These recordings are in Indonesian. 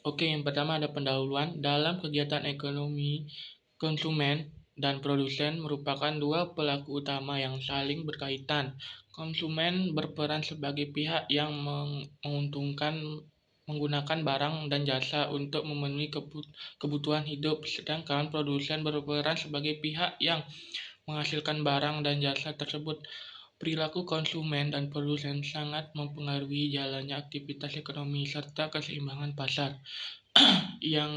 Oke, yang pertama ada pendahuluan. Dalam kegiatan ekonomi, konsumen dan produsen merupakan dua pelaku utama yang saling berkaitan. Konsumen berperan sebagai pihak yang menguntungkan menggunakan barang dan jasa untuk memenuhi kebutuhan hidup, sedangkan produsen berperan sebagai pihak yang menghasilkan barang dan jasa tersebut. Perilaku konsumen dan produsen sangat mempengaruhi jalannya aktivitas ekonomi serta keseimbangan pasar. Yang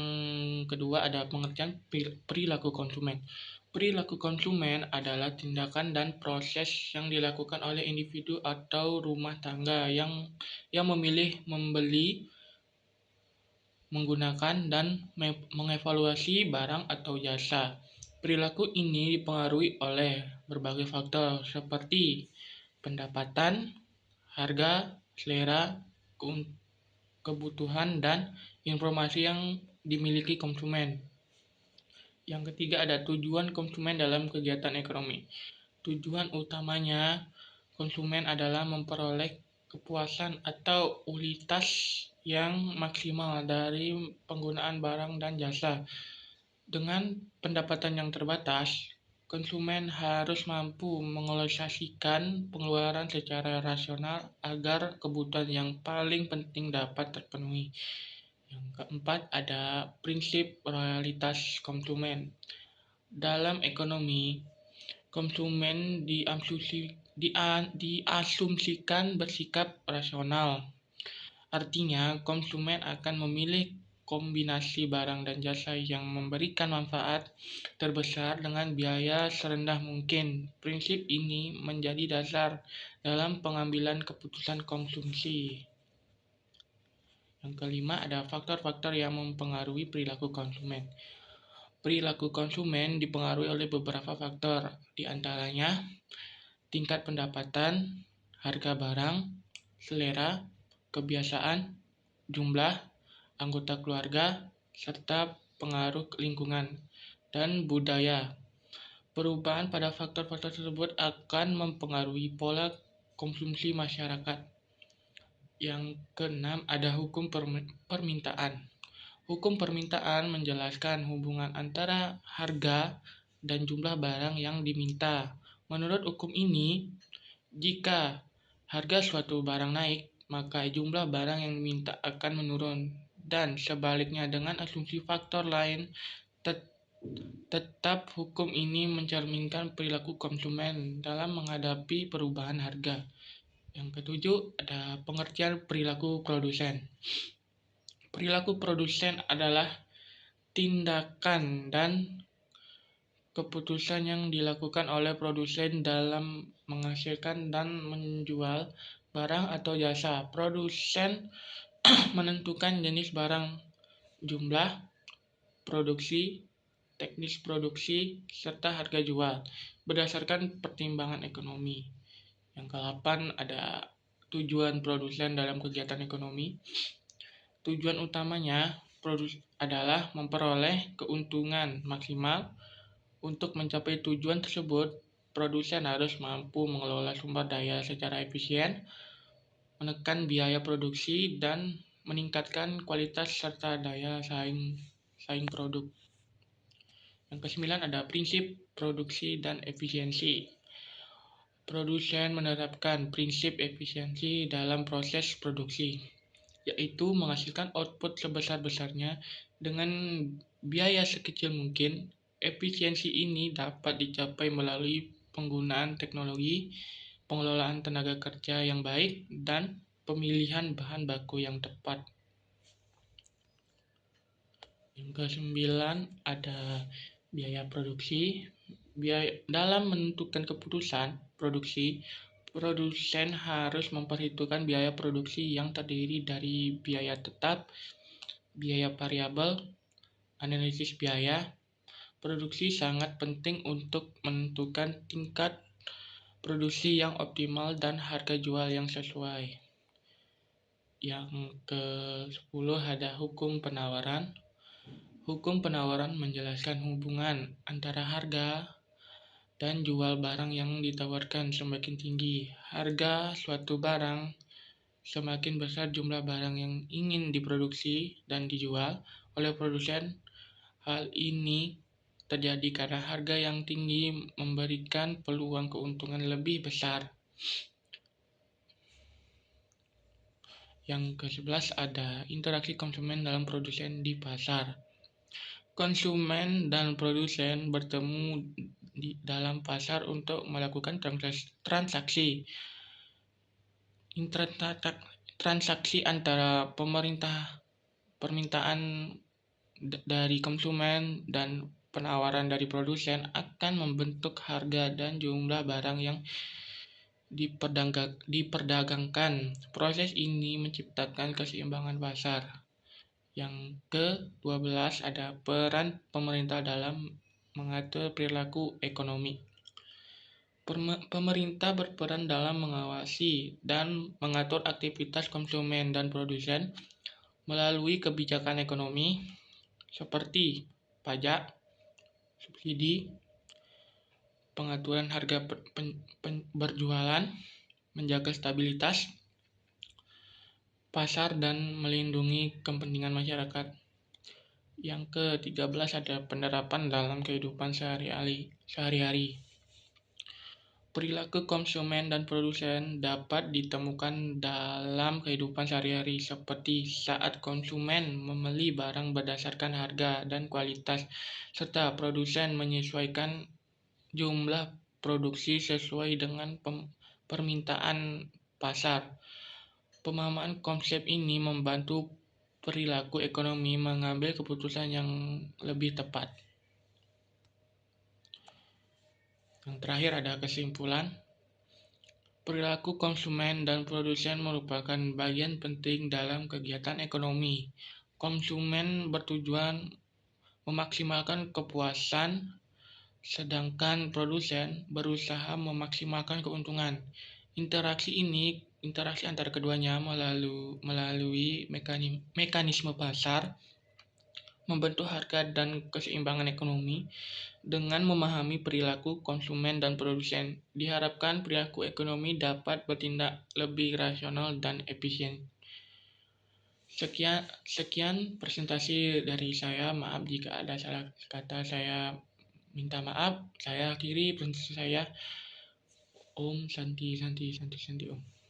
kedua ada pengertian perilaku konsumen. Perilaku konsumen adalah tindakan dan proses yang dilakukan oleh individu atau rumah tangga yang memilih, membeli, menggunakan, dan mengevaluasi barang atau jasa. Perilaku ini dipengaruhi oleh berbagai faktor seperti pendapatan, harga, selera, kebutuhan, dan informasi yang dimiliki konsumen. Yang ketiga ada tujuan konsumen dalam kegiatan ekonomi. Tujuan utamanya konsumen adalah memperoleh kepuasan atau utilitas yang maksimal dari penggunaan barang dan jasa. Dengan pendapatan yang terbatas, konsumen harus mampu mengalokasikan pengeluaran secara rasional agar kebutuhan yang paling penting dapat terpenuhi. Yang keempat ada prinsip loyalitas konsumen. Dalam ekonomi, konsumen diasumsikan bersikap rasional. Artinya, konsumen akan memilih kombinasi barang dan jasa yang memberikan manfaat terbesar dengan biaya serendah mungkin. Prinsip ini menjadi dasar dalam pengambilan keputusan konsumsi. Yang kelima ada faktor-faktor yang mempengaruhi perilaku konsumen. Perilaku konsumen dipengaruhi oleh beberapa faktor, di antaranya tingkat pendapatan, harga barang, selera, kebiasaan, jumlah anggota keluarga, serta pengaruh lingkungan dan budaya. Perubahan pada faktor-faktor tersebut akan mempengaruhi pola konsumsi masyarakat. Yang keenam ada hukum permintaan. Hukum permintaan menjelaskan hubungan antara harga dan jumlah barang yang diminta. Menurut hukum ini, jika harga suatu barang naik, maka jumlah barang yang diminta akan menurun. Dan sebaliknya dengan asumsi faktor lain, tetap hukum ini mencerminkan perilaku konsumen dalam menghadapi perubahan harga. Yang ketujuh ada pengertian perilaku produsen. Perilaku produsen adalah tindakan dan keputusan yang dilakukan oleh produsen dalam menghasilkan dan menjual barang atau jasa. Produsen menentukan jenis barang, jumlah produksi, teknis produksi, serta harga jual berdasarkan pertimbangan ekonomi. Yang ke-8 ada tujuan produsen dalam kegiatan ekonomi. Tujuan utamanya adalah memperoleh keuntungan maksimal. Untuk mencapai tujuan tersebut, produsen harus mampu mengelola sumber daya secara efisien, menekan biaya produksi, dan meningkatkan kualitas serta daya saing produk. Yang ke-9 ada prinsip produksi dan efisiensi. Produsen menerapkan prinsip efisiensi dalam proses produksi, yaitu menghasilkan output sebesar-besarnya dengan biaya sekecil mungkin. Efisiensi ini dapat dicapai melalui penggunaan teknologi, pengelolaan tenaga kerja yang baik, dan pemilihan bahan baku yang tepat. Yang ke-9 ada biaya produksi. Dalam menentukan keputusan produksi, produsen harus memperhitungkan biaya produksi yang terdiri dari biaya tetap, biaya variabel, analisis biaya. Produksi sangat penting untuk menentukan tingkat produksi yang optimal dan harga jual yang sesuai. Yang ke-10 ada hukum penawaran. Hukum penawaran menjelaskan hubungan antara harga dan jual barang yang ditawarkan. Semakin tinggi harga suatu barang, Semakin besar jumlah barang yang ingin diproduksi dan dijual oleh produsen, hal ini terjadi karena harga yang tinggi memberikan peluang keuntungan lebih besar. Yang ke-11 ada interaksi konsumen dalam produsen di pasar. Konsumen dan produsen bertemu di dalam pasar untuk melakukan transaksi. Transaksi antara permintaan dari konsumen dan penawaran dari produsen akan membentuk harga dan jumlah barang yang diperdagangkan. Proses ini menciptakan keseimbangan pasar. Yang ke-12 ada peran pemerintah dalam mengatur perilaku ekonomi. Pemerintah berperan dalam mengawasi dan mengatur aktivitas konsumen dan produsen melalui kebijakan ekonomi seperti pajak, subsidi, pengaturan harga berjualan, menjaga stabilitas pasar dan melindungi kepentingan masyarakat. Yang ke-13 ada penerapan dalam kehidupan sehari-hari. Perilaku konsumen dan produsen dapat ditemukan dalam kehidupan sehari-hari, seperti saat konsumen membeli barang berdasarkan harga dan kualitas, serta produsen menyesuaikan jumlah produksi sesuai dengan permintaan pasar. Pemahaman konsep ini membantu perilaku ekonomi mengambil keputusan yang lebih tepat. Yang terakhir ada kesimpulan. Perilaku konsumen dan produsen merupakan bagian penting dalam kegiatan ekonomi. Konsumen bertujuan memaksimalkan kepuasan, sedangkan produsen berusaha memaksimalkan keuntungan. Interaksi antara keduanya melalui mekanisme pasar membentuk harga dan keseimbangan ekonomi. Dengan memahami perilaku konsumen dan produsen, diharapkan perilaku ekonomi dapat bertindak lebih rasional dan efisien. Sekian presentasi dari saya. Maaf jika ada salah kata, saya minta maaf. Saya akhiri presentasi saya. Om Santi Santi Santi Santi Om.